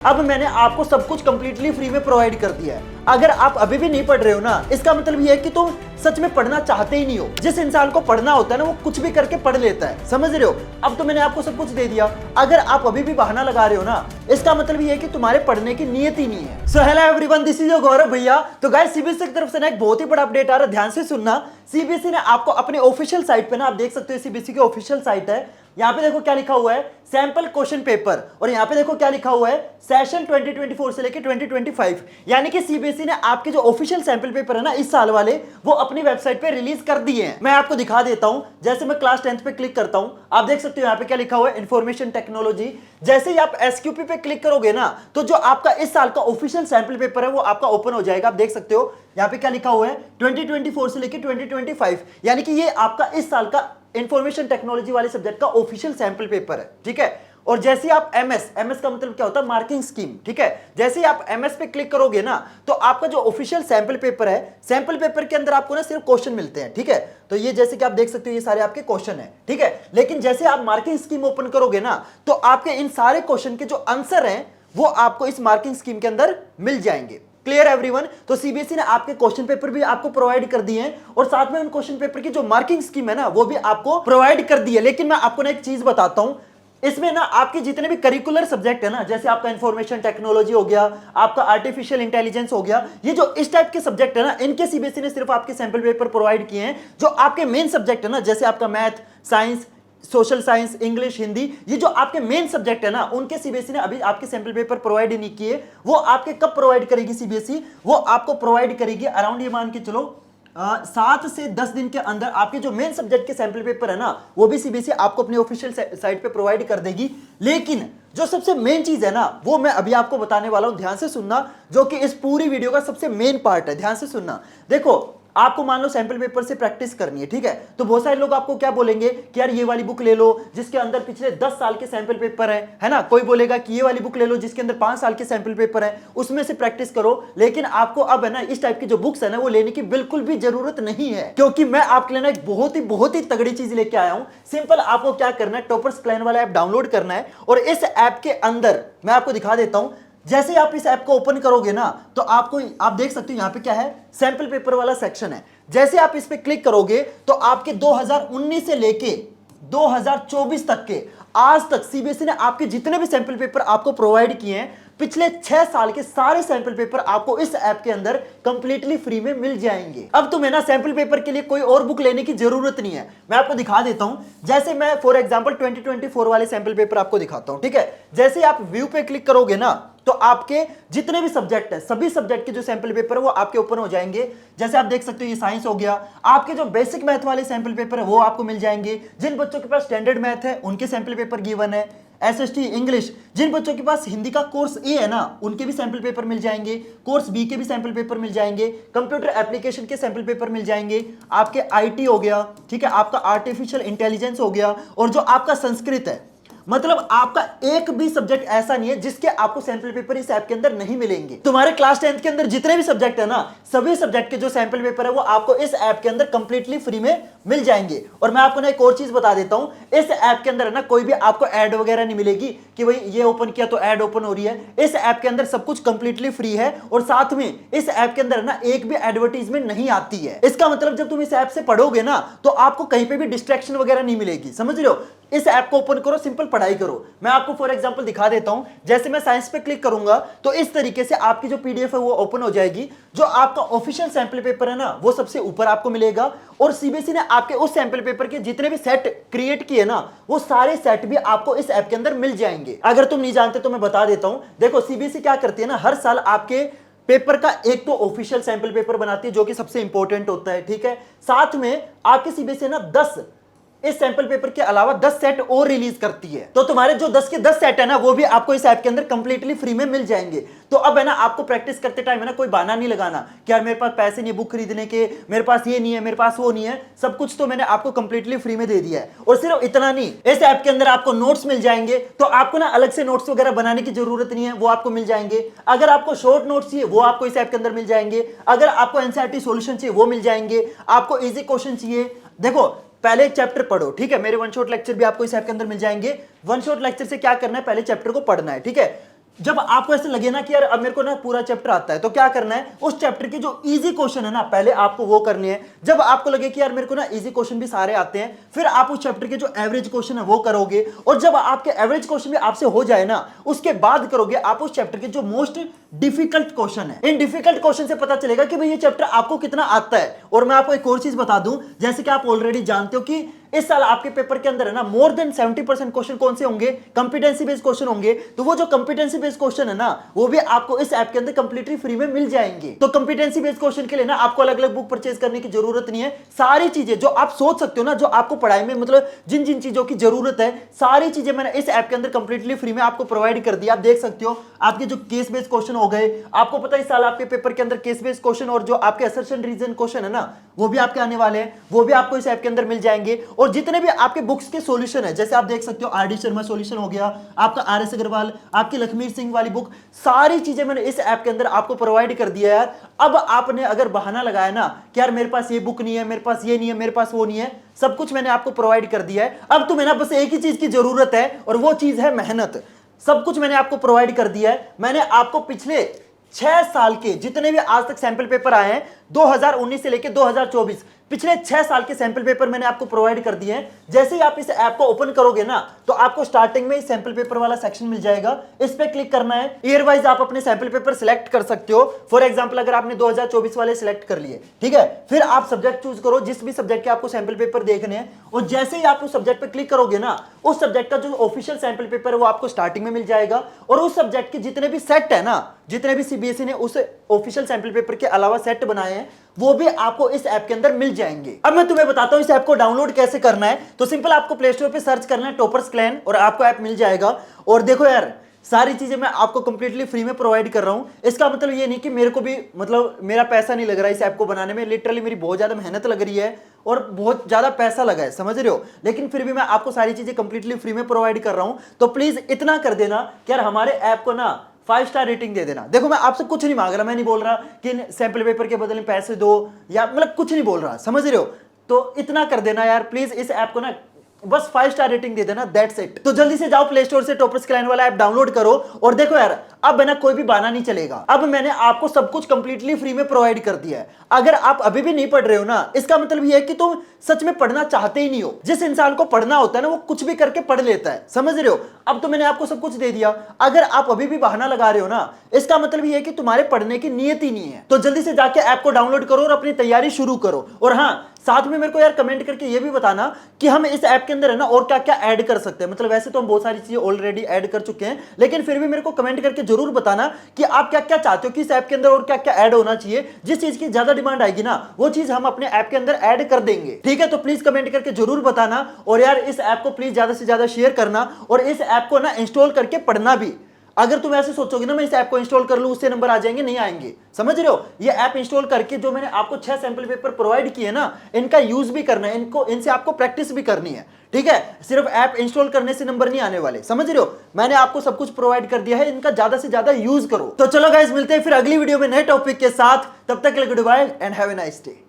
अब मैंने आपको सब कुछ कंप्लीटली फ्री में प्रोवाइड कर दिया है। अगर आप अभी भी नहीं पढ़ रहे हो ना, इसका मतलब ये है कि तुम सच में पढ़ना चाहते ही नहीं हो। जिस इंसान को पढ़ना होता है ना, वो कुछ भी करके पढ़ लेता है, समझ रहे हो। अब तो मैंने आपको सब कुछ दे दिया। अगर आप अभी भी बहाना लगा रहे हो ना, इसका मतलब ये है कि तुम्हारे पढ़ने की नीयत ही नहीं है। So hello everyone, this is your Gaurav भैया। तो गाइस, सीबीएसई की तरफ से ना एक बहुत ही बड़ा अपडेट आ रहा है, ध्यान से सुनना। सीबीएसई ने आपको अपने ऑफिशियल साइट पे ना, आप देख सकते हो सीबीएसई की ऑफिशियल साइट है, यहाँ पे देखो क्या लिखा हुआ है, सैंपल क्वेश्चन पेपर, और यहाँ पे देखो क्या लिखा हुआ है, सेशन 2024 से लेके 2025। यानी कि सीबीएसई ने आपके जो ऑफिशियल सैंपल पेपर है ना इस साल वाले, वो अपनी वेबसाइट पे रिलीज कर दिए हैं। मैं आपको दिखा देता हूं। जैसे मैं क्लास 10th पे क्लिक करता हूं, आप देख सकते हो यहाँ पे क्या लिखा हुआ है, इंफॉर्मेशन टेक्नोलॉजी। जैसे ही आप एसक्यूपी पे क्लिक करोगे ना, तो जो आपका इस साल का ऑफिशियल सैंपल पेपर है वो आपका ओपन हो जाएगा। आप देख सकते हो यहाँ पे क्या लिखा हुआ है, 2024 से लेके 2025। यानी कि ये आपका इस साल का इंफॉर्मेशन टेक्नोलॉजी वाले सब्जेक्ट का ऑफिशियल सैंपल पेपर है, ठीक है। और जैसे ही आप एमएस का मतलब क्या होता है, मार्किंग स्कीम, ठीक है। जैसे ही आप एमएस पे क्लिक करोगे ना, तो आपका जो ऑफिशियल सैंपल पेपर है, सैंपल पेपर के अंदर आपको ना सिर्फ क्वेश्चन मिलते हैं, ठीक है। तो ये जैसे कि आप देख सकते हो, ये सारे आपके क्वेश्चन है, ठीक है। लेकिन जैसे आप मार्किंग स्कीम ओपन करोगे ना, तो आपके इन सारे क्वेश्चन के जो आंसर हैं वो आपको इस मार्किंग स्कीम के अंदर मिल जाएंगे। Clear everyone. तो सीबीएसई ने आपके क्वेश्चन पेपर भी आपको प्रोवाइड कर दिए हैं, और साथ में उन क्वेश्चन पेपर की जो मार्किंग स्कीम है ना, वो भी आपको प्रोवाइड कर दी है। लेकिन मैं आपको ना एक चीज बताता हूं, इसमें ना आपके जितने भी करिकुलर सब्जेक्ट है ना, जैसे आपका इंफॉर्मेशन टेक्नोलॉजी हो गया, आपका आर्टिफिशियल इंटेलिजेंस हो गया, ये जो इस टाइप के सब्जेक्ट है ना, इनके सीबीएसई ने सिर्फ आपके सैंपल पेपर प्रोवाइड किए हैं। जो आपके मेन सब्जेक्ट है ना, जैसे आपका math, science, social science, English, Hindi, ये जो आपके मेन सब्जेक्ट है ना, उनके सीबीएसई ने अभी आपके सैंपल पेपर प्रोवाइड नहीं किए। वो आपके कब प्रोवाइड करेगी सीबीएसई, वो आपको प्रोवाइड करेगी अराउंड, ये मान के चलो 7 से 10 दिन के अंदर आपके जो मेन सब्जेक्ट के सैंपल पेपर है ना, वो भी सीबीएसई आपको अपनी ऑफिशियल साइट पे प्रोवाइड कर देगी। लेकिन जो सबसे मेन चीज है ना, वो मैं अभी आपको बताने वाला हूं, ध्यान से सुनना, जो कि इस पूरी वीडियो का सबसे मेन पार्ट है। ध्यान से सुनना। देखो, आपको मान लो सैंपल पेपर से प्रैक्टिस करनी है, ठीक है। तो बहुत सारे लोग आपको क्या बोलेंगे कि यार ये वाली बुक ले लो जिसके अंदर पिछले 10 साल के सैंपल पेपर है ना। कोई बोलेगा कि ये वाली बुक ले लो जिसके अंदर 5 साल के सैंपल पेपर है, उसमें से प्रैक्टिस करो। लेकिन आपको अब है ना, इस टाइप की जो बुक्स है ना, वो लेने की बिल्कुल भी जरूरत नहीं है, क्योंकि मैं आपके लिए ना एक बहुत ही तगड़ी चीज लेके आया हूं। सिंपल आपको क्या करना है, टॉपर्स प्लान वाला ऐप डाउनलोड करना है, और इस ऐप के अंदर मैं आपको दिखा देता हूं। जैसे आप इस ऐप को ओपन करोगे ना, तो आप देख सकते हो यहाँ पे क्या है, सैंपल पेपर वाला सेक्शन है। जैसे आप इस पे क्लिक करोगे, तो आपके 2019 से लेके 2024 तक के आज तक सीबीएसई ने आपके जितने भी सैंपल पेपर आपको प्रोवाइड किए हैं, पिछले 6 साल के सारे सैंपल पेपर आपको इस ऐप के अंदर कंप्लीटली फ्री में मिल जाएंगे। अब तुम्हें ना सैंपल पेपर के लिए कोई और बुक लेने की जरूरत नहीं है। मैं आपको दिखा देता हूं। जैसे मैं फॉर एग्जांपल 2024 वाले सैंपल पेपर आपको दिखाता हूं, ठीक है। जैसे आप व्यू पे क्लिक करोगे ना, तो आपके जितने भी सब्जेक्ट है, सभी सब्जेक्ट के जो सैंपल पेपर है वो आपके ओपन हो जाएंगे। जैसे आप देख सकते हो, ये साइंस हो गया, आपके जो बेसिक मैथ वाले सैंपल पेपर है वो आपको मिल जाएंगे। जिन बच्चों के पास स्टैंडर्ड मैथ है उनके सैंपल पेपर गिवन है। एसएसटी इंग्लिश, जिन बच्चों के पास हिंदी का कोर्स ए है ना, उनके भी सैंपल पेपर मिल जाएंगे। कोर्स बी के भी सैंपल पेपर मिल जाएंगे। कंप्यूटर एप्लीकेशन के सैंपल पेपर मिल जाएंगे। आपके आईटी हो गया, ठीक है, आपका आर्टिफिशियल इंटेलिजेंस हो गया, और जो आपका संस्कृत है, मतलब आपका एक भी सब्जेक्ट ऐसा नहीं है जिसके आपको सैंपल पेपर इस ऐप के अंदर नहीं मिलेंगे। तुम्हारे क्लास 10th के अंदर जितने भी सब्जेक्ट है ना, सभी सब्जेक्ट के जो सैंपल पेपर है वो आपको इस ऐप के अंदर कंप्लीटली फ्री में मिल जाएंगे। और मैं आपको ना एक और चीज बता देता हूं, इस ऐप के अंदर है ना, कोई भी आपको ऐड वगैरह नहीं मिलेगी कि भाई ये ओपन किया तो ऐड ओपन हो रही है। इस ऐप के अंदर सब कुछ कंप्लीटली फ्री है, और साथ में इस ऐप के अंदर ना एक भी एडवर्टीजमेंट नहीं आती है। इसका मतलब जब तुम इस ऐप से पढ़ोगे ना, तो आपको कहीं पे भी डिस्ट्रैक्शन वगैरह नहीं मिलेगी, समझ रहे हो। इस ऐप को ओपन करो, सिंपल पढ़ाई करो। मैं आपको फॉर एग्जांपल दिखा देता हूं। जैसे मैं साइंस पे क्लिक करूंगा, तो इस तरीके से आपकी जो पीडीएफ है वो ओपन हो जाएगी। जो आपका ऑफिशियल सैंपल पेपर है ना, वो सबसे ऊपर आपको मिलेगा, और सीबीएसई ने आपके उस सैंपल पेपर के जितने भी सेट क्रिएट किए ना, वो सारे सेट भी आपको इस ऐप के अंदर मिल जाएंगे। अगर तुम नहीं जानते तो मैं बता देता हूं। देखो, सीबीएसई क्या करती है ना, हर साल आपके पेपर का एक तो ऑफिशियल सैंपल पेपर बनाती है, जो कि सबसे इंपॉर्टेंट होता है, ठीक है। साथ में आपके सीबीएसई ना 10 इस सैंपल पेपर के अलावा 10 सेट और रिलीज करती है। तो तुम्हारे जो 10 के 10 सेट है ना, वो भी आपको इस ऐप के अंदर कंप्लीटली फ्री में मिल जाएंगे। तो अब है ना, आपको प्रैक्टिस करते टाइम है ना, कोई बहाना नहीं लगाना कि यार मेरे पास पैसे नहीं बुक खरीदने के, मेरे पास ये नहीं है, मेरे पास वो नहीं है। सब कुछ तो मैंने आपको कंप्लीटली फ्री में दे दिया है। और सिर्फ इतना नहीं, इस ऐप के अंदर आपको नोट्स मिल जाएंगे। तो आपको ना अलग से नोट्स वगैरह बनाने की जरूरत नहीं है, वो आपको मिल जाएंगे। अगर आपको शॉर्ट नोट्स चाहिए, वो आपको इस ऐप के अंदर मिल जाएंगे। अगर आपको एनसीईआरटी सॉल्यूशन चाहिए, वो मिल जाएंगे। आपको इजी क्वेश्चन चाहिए, देखो पहले एक चैप्टर पढ़ो, ठीक है। मेरे वन शॉट लेक्चर भी आपको इस ऐप के अंदर मिल जाएंगे। वन शॉट लेक्चर से क्या करना है, पहले चैप्टर को पढ़ना है, ठीक है। जब आपको ऐसे लगे ना कि यार अब मेरे को ना पूरा चैप्टर आता है, तो क्या करना है, उस चैप्टर के जो इजी क्वेश्चन है ना पहले आपको वो करने हैं। जब आपको लगे कि यार मेरे को ना इजी क्वेश्चन भी सारे आते हैं, फिर आप उस चैप्टर के जो एवरेज क्वेश्चन है वो करोगे, और जब आपके एवरेज क्वेश्चन भी आपसे हो जाए ना, उसके बाद करोगे आप उस चैप्टर के जो मोस्ट डिफिकल्ट क्वेश्चन है। इन डिफिकल्ट क्वेश्चन से पता चलेगा कि भाई ये चैप्टर आपको कितना आता है। और मैं आपको एक और चीज बता दूं, जैसे कि आप ऑलरेडी जानते हो कि इस साल आपके पेपर के अंदर है ना मोर देन 70% क्वेश्चन कौन से होंगे, कंपिटेंसी बेस्ड क्वेश्चन होंगे। तो वो जो कंपिटेंसी बेस्ड क्वेश्चन है ना, वो भी आपको इस ऐप के अंदर कंप्लीटली फ्री में मिल जाएंगे। तो कंपिटेंसी बेस्ड क्वेश्चन के लिए ना आपको अलग अलग बुक परचेज करने की जरूरत नहीं है। सारी चीजें जो आप सोच सकते हो ना, जो आपको पढ़ाई में मतलब जिन जिन चीजों की जरूरत है, सारी चीजें मैंने इस ऐप के अंदर कंप्लीटली फ्री में आपको प्रोवाइड कर दिया। आप देख सकते हो आपके जो केस बेस्ड क्वेश्चन हो गए, आपको पता है इस साल आपके पेपर के अंदर केस बेस्ड क्वेश्चन और जो आपके असर्शन रीजन क्वेश्चन है ना, वो भी आपके आने वाले हैं, वो भी आपको इस ऐप के अंदर मिल जाएंगे। और जितने भी आपके बुक्स के सॉल्यूशन है, जैसे आप देख सकते हो आर.डी. शर्मा सॉल्यूशन हो गया, आपका आर.एस. अग्रवाल, आपकी लखमीर सिंह वाली बुक, सारी चीजें मैंने इस ऐप के अंदर आपको प्रोवाइड कर दिया है यार। अब आपने अगर बहाना लगाया ना कि यार मेरे पास ये बुक नहीं है, मेरे पास ये नहीं है, मेरे पास वो नहीं है, सब कुछ मैंने आपको प्रोवाइड कर दिया है। अब तुम्हें ना बस एक ही चीज की जरूरत है, और वो चीज है मेहनत। सब कुछ मैंने आपको प्रोवाइड कर दिया है। मैंने आपको पिछले 6 साल के जितने भी आज तक सैंपल पेपर आए हैं, 2019 से लेकर 2024, पिछले 6 साल के सैंपल पेपर मैंने आपको प्रोवाइड कर दिए हैं। जैसे ही आप इस ऐप को ओपन करोगे ना, तो आपको स्टार्टिंग में सैंपल पेपर वाला सेक्शन मिल जाएगा। इस पे क्लिक करना है, ईयर वाइज आप अपने सैंपल पेपर सिलेक्ट कर सकते हो। फॉर एग्जांपल अगर आपने 2024 वाले सिलेक्ट कर लिए, ठीक है, फिर आप सब्जेक्ट चूज करो, जिस भी सब्जेक्ट के आपको सैंपल पेपर देखने हैं, और जैसे ही आप उस सब्जेक्ट पे क्लिक करोगे ना, उस सब्जेक्ट का जो ऑफिशियल सैंपल पेपर है वो आपको स्टार्टिंग में मिल जाएगा। और उस सब्जेक्ट के जितने भी सेट है ना, जितने भी सीबीएसई ने उस ऑफिशियल सैंपल पेपर के अलावा सेट बनाए हैं, वो भी आपको इस ऐप के अंदर मिल जाएंगे। अब मैं तुम्हें बताता हूं इस ऐप को डाउनलोड कैसे करना है। तो सिंपल आपको प्ले स्टोर पे सर्च करना है टॉपर्स क्लैन, और आपको ऐप मिल जाएगा। और देखो यार, सारी चीजें मैं आपको कंप्लीटली फ्री में प्रोवाइड कर रहा हूं। इसका मतलब ये नहीं कि मेरे को भी मतलब मेरा पैसा नहीं लग रहा है इस ऐप को बनाने में। लिटरली मेरी बहुत ज्यादा मेहनत लग रही है और बहुत ज्यादा पैसा लगा है, समझ रहे हो, लेकिन फिर भी मैं आपको सारी चीजें कंप्लीटली फ्री में प्रोवाइड कर रहा हूं। तो प्लीज इतना कर देना कि यार हमारे ऐप को ना 5 स्टार रेटिंग दे देना। देखो मैं आपसे कुछ नहीं मांग रहा, मैं नहीं बोल रहा कि सैंपल पेपर के बदले पैसे दो, या मतलब कुछ नहीं बोल रहा, समझ रहे हो। तो इतना कर देना यार प्लीज, इस ऐप को ना बस 5 स्टार रेटिंग दे देना, दैट्स इट। तो जल्दी से जाओ प्ले स्टोर से टॉपर्स क्लैन वाला ऐप डाउनलोड करो। और देखो यार, अब ना कोई भी बहाना नहीं चलेगा। अब मैंने आपको सब कुछ कंप्लीटली फ्री में प्रोवाइड कर दिया है। अगर आप अभी भी नहीं पढ़ रहे हो ना, इसका मतलब ये है कि तुम सच में पढ़ना चाहते ही नहीं हो। जिस इंसान को पढ़ना होता है ना, वो कुछ भी करके पढ़ लेता है, समझ रहे हो। अब तो मैंने आपको सब कुछ दे दिया। अगर आप अभी भी बहाना लगा रहे हो ना, इसका मतलब ये है कि तुम्हारे पढ़ने की नीयत ही नहीं है। तो जल्दी से जाके ऐप को डाउनलोड करो और अपनी तैयारी शुरू करो। और हाँ, साथ में मेरे को यार कमेंट करके ये भी बताना कि हम इस ऐप के अंदर है ना और क्या क्या ऐड कर सकते हैं। मतलब वैसे तो हम बहुत सारी चीजें ऑलरेडी ऐड कर चुके हैं, लेकिन फिर भी मेरे को कमेंट करके जरूर बताना कि आप क्या क्या चाहते हो कि इस ऐप के अंदर और क्या क्या ऐड होना चाहिए। जिस चीज की ज्यादा डिमांड आएगी ना, वो चीज हम अपने ऐप के अंदर ऐड कर देंगे, ठीक है। तो प्लीज कमेंट करके जरूर बताना। और यार इस ऐप को प्लीज ज्यादा से ज्यादा शेयर करना, और इस ऐप को ना इंस्टॉल करके पढ़ना भी। अगर तुम ऐसे सोचोगे ना मैं इस ऐप को इंस्टॉल कर लूं उससे नंबर आ जाएंगे, नहीं आएंगे, समझ रहे हो। ये ऐप इंस्टॉल करके जो मैंने आपको 6 सैंपल पेपर प्रोवाइड किए ना, इनका यूज भी करना है, इनसे आपको प्रैक्टिस भी करनी है, ठीक है। सिर्फ ऐप इंस्टॉल करने से नंबर नहीं आने वाले, समझ रहे हो। मैंने आपको सब कुछ प्रोवाइड कर दिया है, इनका ज्यादा से ज्यादा यूज करो। तो चलो गाइस, मिलते हैं फिर अगली वीडियो में नए टॉपिक के साथ। तब तक के लिए good bye and have a nice day.